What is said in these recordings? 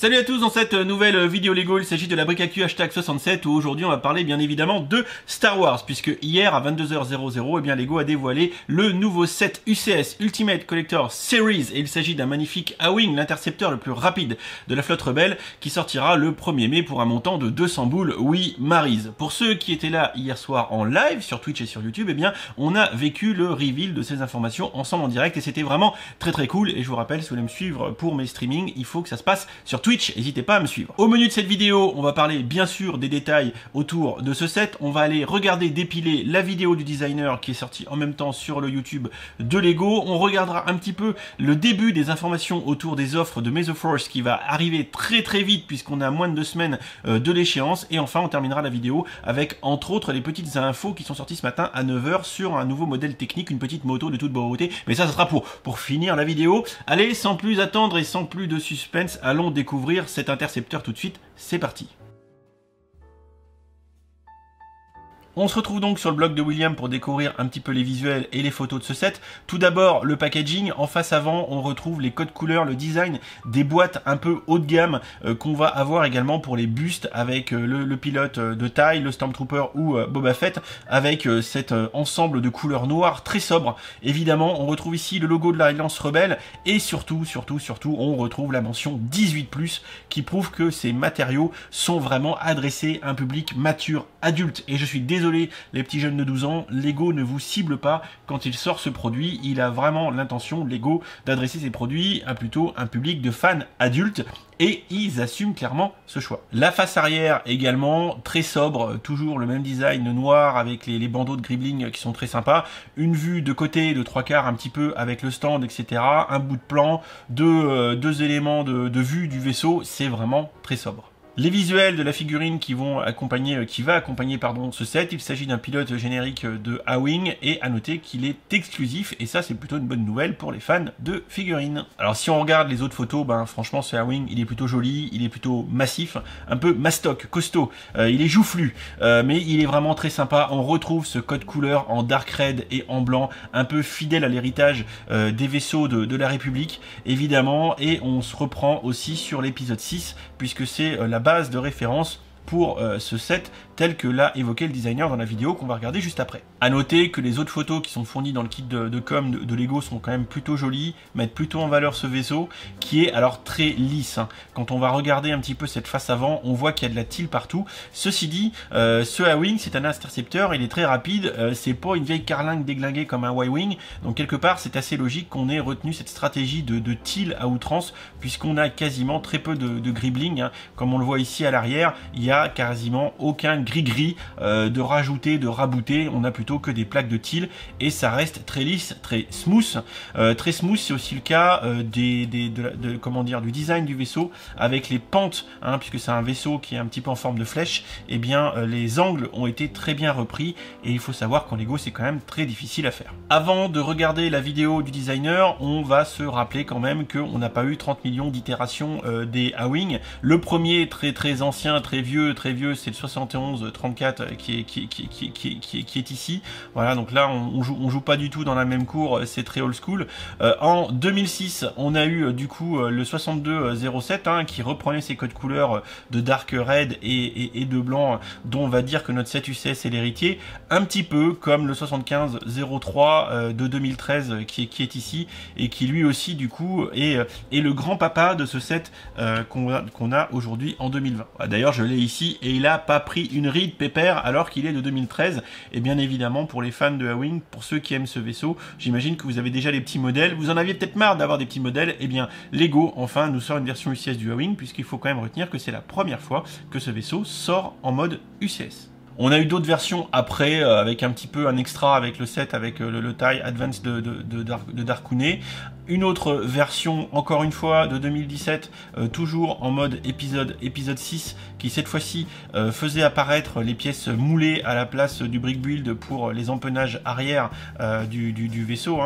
Salut à tous, dans cette nouvelle vidéo Lego, il s'agit de la brique actu #67 où aujourd'hui on va parler bien évidemment de Star Wars, puisque hier à 22h00, eh bien Lego a dévoilé le nouveau set UCS Ultimate Collector Series et il s'agit d'un magnifique A-Wing, l'intercepteur le plus rapide de la flotte rebelle, qui sortira le 1er mai pour un montant de 200 boules, oui Maryse. Pour ceux qui étaient là hier soir en live sur Twitch et sur YouTube, eh bien on a vécu le reveal de ces informations ensemble en direct et c'était vraiment très cool. Et je vous rappelle, si vous voulez me suivre pour mes streamings, il faut que ça se passe sur Twitch, n'hésitez pas à me suivre. Au menu de cette vidéo, on va parler bien sûr des détails autour de ce set, on va aller regarder dépiler la vidéo du designer qui est sortie en même temps sur le YouTube de Lego, on regardera un petit peu le début des informations autour des offres de May the Force qui va arriver très vite puisqu'on a moins de 2 semaines de l'échéance, et enfin on terminera la vidéo avec entre autres les petites infos qui sont sorties ce matin à 9 h sur un nouveau modèle technique, une petite moto de toute beauté, mais ça sera pour finir la vidéo. Allez, sans plus attendre et sans plus de suspense, allons découvrir cet intercepteur tout de suite, c'est parti. On se retrouve donc sur le blog de William pour découvrir un petit peu les visuels et les photos de ce set. Tout d'abord, le packaging. En face avant, on retrouve les codes couleurs, le design des boîtes un peu haut de gamme qu'on va avoir également pour les bustes avec le pilote de taille, le Stormtrooper ou Boba Fett, avec cet ensemble de couleurs noires très sobre. Évidemment, on retrouve ici le logo de l'Alliance Rebelle et surtout, on retrouve la mention 18+, qui prouve que ces matériaux sont vraiment adressés à un public mature, adulte. Et je suis désolé les petits jeunes de 12 ans, Lego ne vous cible pas quand il sort ce produit. Il a vraiment l'intention, Lego, d'adresser ses produits à plutôt un public de fans adultes. Et ils assument clairement ce choix. La face arrière également, très sobre, toujours le même design noir avec les bandeaux de Gribbling qui sont très sympas. Une vue de côté de 3/4 un petit peu avec le stand, etc. Un bout de plan, deux éléments de vue du vaisseau, c'est vraiment très sobre. Les visuels de la figurine qui va accompagner ce set, il s'agit d'un pilote générique de A-Wing et à noter qu'il est exclusif et ça c'est plutôt une bonne nouvelle pour les fans de figurines. Alors si on regarde les autres photos, franchement ce A-Wing il est plutôt joli, il est plutôt massif, un peu mastoc, costaud, il est joufflu, mais il est vraiment très sympa. On retrouve ce code couleur en dark red et en blanc, un peu fidèle à l'héritage des vaisseaux de la République évidemment, et on se reprend aussi sur l'épisode 6 puisque c'est la base de référence pour ce set tel que l'a évoqué le designer dans la vidéo qu'on va regarder juste après. A noter que les autres photos qui sont fournies dans le kit de com de Lego sont quand même plutôt jolies, mettent plutôt en valeur ce vaisseau qui est alors très lisse. Quand on va regarder un petit peu cette face avant, on voit qu'il y a de la tille partout. Ceci dit, ce A-Wing c'est un intercepteur, il est très rapide, c'est pas une vieille carlingue déglinguée comme un Y-Wing, donc quelque part c'est assez logique qu'on ait retenu cette stratégie de tille à outrance puisqu'on a quasiment très peu de Gribbling, comme on le voit ici à l'arrière, il y a quasiment aucun gris-gris de rajouter, de rabouter, on a plutôt que des plaques de tille et ça reste très lisse, très smooth. Très smooth, c'est aussi le cas du design du vaisseau avec les pentes, puisque c'est un vaisseau qui est un petit peu en forme de flèche, et bien les angles ont été très bien repris et il faut savoir qu'en Lego c'est quand même très difficile à faire. Avant de regarder la vidéo du designer, on va se rappeler quand même qu'on n'a pas eu 30 millions d'itérations des A-Wing. Le premier très ancien, très vieux, c'est le 71-34 qui est ici. Voilà, donc là on joue pas du tout dans la même cour, c'est très old school. En 2006, on a eu du coup le 62-07 qui reprenait ses codes couleurs de dark red et de blanc, dont on va dire que notre set UCS est l'héritier, un petit peu comme le 75-03 de 2013 qui est ici et qui lui aussi du coup est le grand papa de ce set qu'on a aujourd'hui en 2020. D'ailleurs je l'ai ici et il a pas pris une ride pépère alors qu'il est de 2013. Et bien évidemment pour les fans de A-Wing, pour ceux qui aiment ce vaisseau, j'imagine que vous avez déjà les petits modèles, vous en aviez peut-être marre d'avoir des petits modèles, et bien Lego enfin nous sort une version UCS du A-Wing, puisqu'il faut quand même retenir que c'est la première fois que ce vaisseau sort en mode UCS. On a eu d'autres versions après, avec un petit peu un extra avec le set, avec le TIE Advance de Darkune. Une autre version, encore une fois, de 2017, toujours en mode épisode 6, qui cette fois-ci faisait apparaître les pièces moulées à la place du brick build pour les empennages arrière du vaisseau,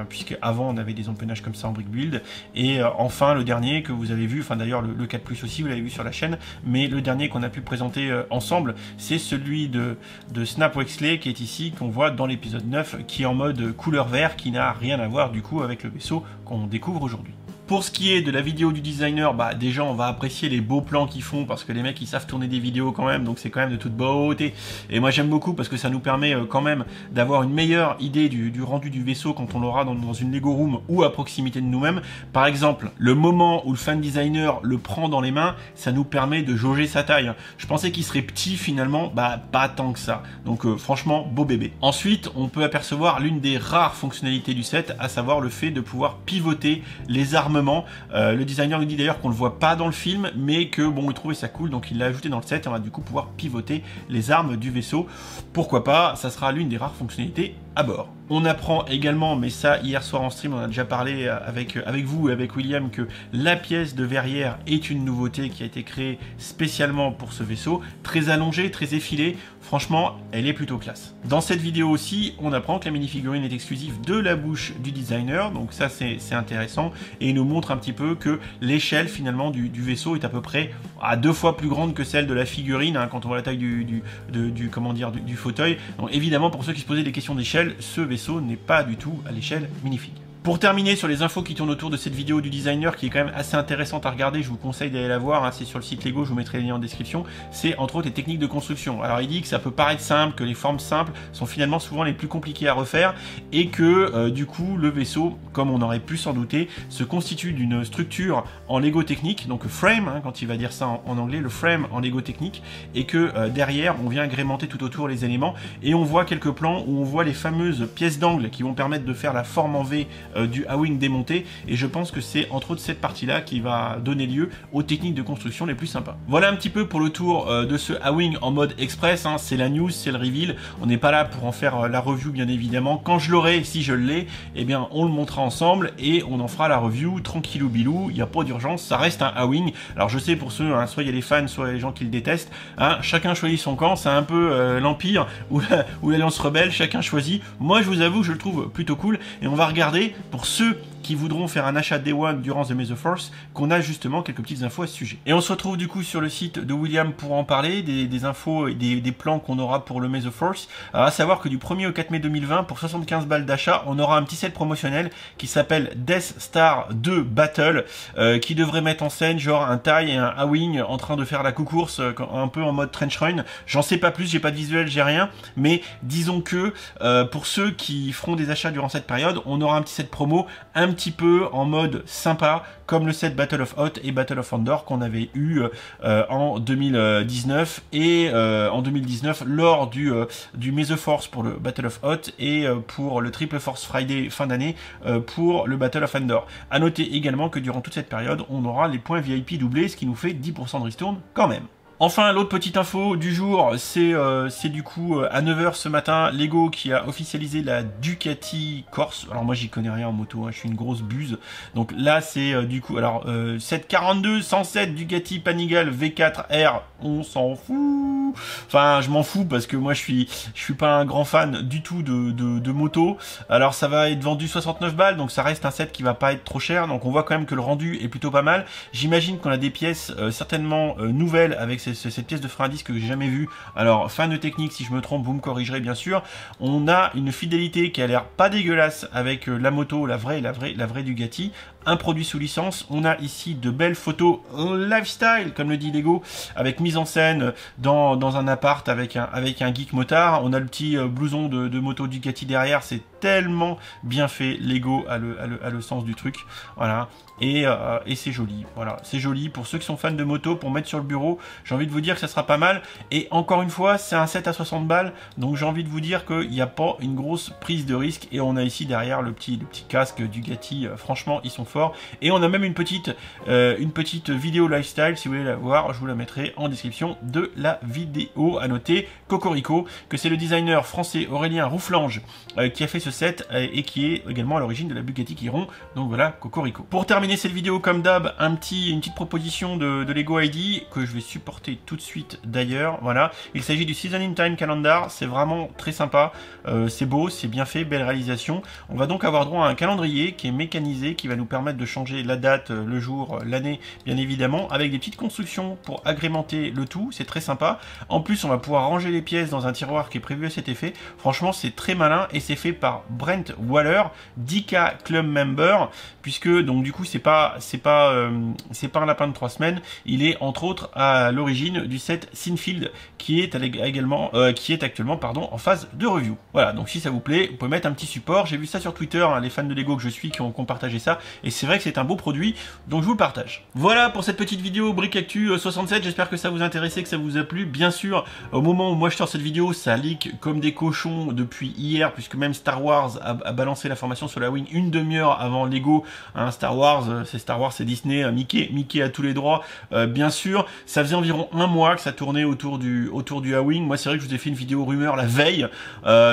puisque avant on avait des empennages comme ça en brick build. Et enfin le dernier que vous avez vu, enfin d'ailleurs le 4+ aussi, vous l'avez vu sur la chaîne, mais le dernier qu'on a pu présenter ensemble, c'est celui de Snap Wexley qui est ici, qu'on voit dans l'épisode 9, qui est en mode couleur vert, qui n'a rien à voir du coup avec le vaisseau qu'on découvre aujourd'hui. Pour ce qui est de la vidéo du designer, bah déjà on va apprécier les beaux plans qu'ils font parce que les mecs ils savent tourner des vidéos quand même, donc c'est quand même de toute beauté. Et moi j'aime beaucoup parce que ça nous permet quand même d'avoir une meilleure idée du rendu du vaisseau quand on l'aura dans une Lego Room ou à proximité de nous-mêmes. Par exemple, le moment où le fan designer le prend dans les mains, ça nous permet de jauger sa taille. Je pensais qu'il serait petit, finalement, bah pas tant que ça. Donc franchement, beau bébé. Ensuite, on peut apercevoir l'une des rares fonctionnalités du set, à savoir le fait de pouvoir pivoter les armements. Le designer nous dit d'ailleurs qu'on le voit pas dans le film, mais que bon, il trouvait ça cool, donc il l'a ajouté dans le set et on va du coup pouvoir pivoter les armes du vaisseau. Pourquoi pas, ça sera l'une des rares fonctionnalités à bord. On apprend également, mais ça hier soir en stream, on a déjà parlé avec vous et avec William, que la pièce de verrière est une nouveauté qui a été créée spécialement pour ce vaisseau, très allongée, très effilée. Franchement, elle est plutôt classe. Dans cette vidéo aussi, on apprend que la minifigurine est exclusive de la bouche du designer, donc ça c'est intéressant, et il nous montre un petit peu que l'échelle finalement du vaisseau est à peu près à 2 fois plus grande que celle de la figurine, hein, quand on voit la taille du fauteuil. Donc évidemment, pour ceux qui se posaient des questions d'échelle, ce vaisseau n'est pas du tout à l'échelle minifig. Pour terminer sur les infos qui tournent autour de cette vidéo du designer, qui est quand même assez intéressante à regarder, je vous conseille d'aller la voir, hein, c'est sur le site Lego, je vous mettrai les liens en description, c'est entre autres les techniques de construction. Alors il dit que ça peut paraître simple, que les formes simples sont finalement souvent les plus compliquées à refaire, et que du coup le vaisseau, comme on aurait pu s'en douter, se constitue d'une structure en Lego technique, donc frame, hein, quand il va dire ça en anglais, le frame en Lego technique, et que derrière on vient agrémenter tout autour les éléments, et on voit quelques plans où on voit les fameuses pièces d'angle qui vont permettre de faire la forme en V du A-Wing démonté, et je pense que c'est entre autres cette partie-là qui va donner lieu aux techniques de construction les plus sympas. Voilà un petit peu pour le tour de ce A-Wing en mode express, hein. C'est la news, c'est le reveal, on n'est pas là pour en faire la review bien évidemment. Quand je l'aurai, si je l'ai, eh bien on le montrera ensemble et on en fera la review tranquillou bilou, il n'y a pas d'urgence, ça reste un A-Wing. Alors je sais pour ceux, hein, soit il y a les fans, soit les gens qui le détestent, hein, chacun choisit son camp, c'est un peu l'Empire ou l'Alliance Rebelle, chacun choisit. Moi je vous avoue que je le trouve plutôt cool, et on va regarder pour ceux qui voudront faire un achat Day One durant The May the Force, qu'on a justement quelques petites infos à ce sujet. Et on se retrouve du coup sur le site de William pour en parler, des infos et des plans qu'on aura pour le May the Force. Alors à savoir que du 1er au 4 mai 2020, pour 75 balles d'achat, on aura un petit set promotionnel qui s'appelle Death Star 2 Battle, qui devrait mettre en scène genre un TIE et un A-Wing en train de faire la course un peu en mode trench run. J'en sais pas plus, j'ai pas de visuel, j'ai rien, mais disons que pour ceux qui feront des achats durant cette période, on aura un petit set promo un petit peu en mode sympa, comme le set Battle of Hoth et Battle of Endor qu'on avait eu en 2019 et en 2019 lors du May the Force pour le Battle of Hoth et pour le Triple Force Friday fin d'année pour le Battle of Endor. A noter également que durant toute cette période, on aura les points VIP doublés, ce qui nous fait 10% de ristourne quand même. Enfin, l'autre petite info du jour, c'est du coup à 9 h ce matin, Lego qui a officialisé la Ducati Corse. Alors moi j'y connais rien en moto, hein, je suis une grosse buse. Donc là c'est du coup, alors 742 107 Ducati Panigale V4R, on s'en fout. Enfin je m'en fous parce que moi je suis pas un grand fan du tout de moto. Alors ça va être vendu 69 balles, donc ça reste un set qui va pas être trop cher. Donc on voit quand même que le rendu est plutôt pas mal. J'imagine qu'on a des pièces certainement nouvelles avec cette pièce de frein à disque que j'ai jamais vue. Alors fan de technique, si je me trompe vous me corrigerez bien sûr. On a une fidélité qui a l'air pas dégueulasse avec la moto, la vraie Ducati. Un produit sous licence. On a ici de belles photos lifestyle comme le dit Lego, avec mise en scène dans un appart avec un geek motard. On a le petit blouson de moto Ducati derrière, c'est tellement bien fait. Lego a le sens du truc, voilà, et c'est joli, voilà, c'est joli pour ceux qui sont fans de moto, pour mettre sur le bureau. J'ai envie de vous dire que ça sera pas mal, et encore une fois c'est un set à 60 balles, donc j'ai envie de vous dire qu'il n'y a pas une grosse prise de risque. Et on a ici derrière le petit casque Ducati, franchement ils sont forts, et on a même une petite vidéo lifestyle, si vous voulez la voir, je vous la mettrai en description de la vidéo. À noter Cocorico, que c'est le designer français Aurélien Rouflange qui a fait ce set et qui est également à l'origine de la Bugatti Chiron. Donc voilà, Cocorico. Pour terminer cette vidéo, comme d'hab, une petite proposition de Lego ID que je vais supporter tout de suite d'ailleurs. Voilà, il s'agit du Season in Time Calendar. C'est vraiment très sympa, c'est beau, c'est bien fait, belle réalisation. On va donc avoir droit à un calendrier qui est mécanisé, qui va nous permettre de changer la date, le jour, l'année, bien évidemment, avec des petites constructions pour agrémenter le tout. C'est très sympa. En plus, on va pouvoir ranger les pièces dans un tiroir qui est prévu à cet effet. Franchement, c'est très malin, et c'est fait par Brent Waller, 10K Club Member, puisque donc du coup c'est c'est pas un lapin de 3 semaines. Il est entre autres à l'origine du set Sinfield qui est actuellement en phase de review. Voilà, donc si ça vous plaît, vous pouvez mettre un petit support. J'ai vu ça sur Twitter, hein, les fans de Lego que je suis qui ont partagé ça, et c'est vrai que c'est un beau produit, donc je vous le partage. Voilà pour cette petite vidéo Brick Actu 67, j'espère que ça vous intéressait, que ça vous a plu. Bien sûr, au moment où moi je sors cette vidéo, ça leak comme des cochons depuis hier, puisque même Star Wars a balancé l'information sur la wing une demi-heure avant Lego. Hein, Star Wars, c'est Disney, Mickey a tous les droits. Bien sûr, ça faisait environ un mois que ça tournait autour du A-Wing. Moi, c'est vrai que je vous ai fait une vidéo rumeur la veille.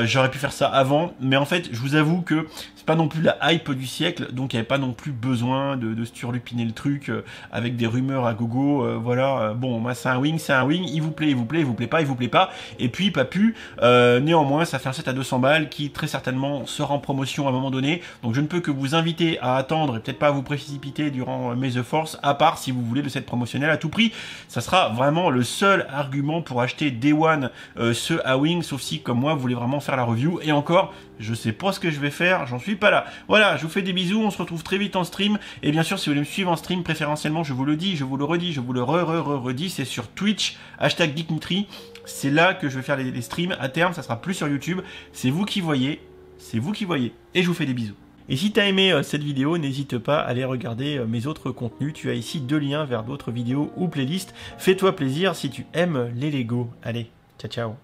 J'aurais pu faire ça avant, mais en fait, je vous avoue que c'est pas non plus la hype du siècle, donc il n'y avait pas non plus besoin de sturlupiner le truc avec des rumeurs à gogo. Voilà, bon, moi c'est un wing, il vous plaît, il vous plaît pas. Et puis, pas pu. Néanmoins, ça fait un set à 200 balles qui très certainement sera en promotion à un moment donné. Donc je ne peux que vous inviter à attendre et peut-être pas à vous précipiter durant May the Force, à part si vous voulez le set promotionnel à tout prix. Ça sera vraiment le seul argument pour acheter Day One ce A-Wing, sauf si comme moi vous voulez vraiment faire la review. Et encore, je sais pas ce que je vais faire, j'en suis pas là. Voilà, je vous fais des bisous, on se retrouve très vite en stream. Et bien sûr, si vous voulez me suivre en stream, préférentiellement, je vous le dis, je vous le redis, je vous le redis, c'est sur Twitch, #GeekNutri. C'est là que je vais faire les streams. À terme, ça sera plus sur YouTube. C'est vous qui voyez. Et je vous fais des bisous. Et si tu as aimé cette vidéo, n'hésite pas à aller regarder mes autres contenus. Tu as ici 2 liens vers d'autres vidéos ou playlists. Fais-toi plaisir si tu aimes les Lego. Allez, ciao ciao.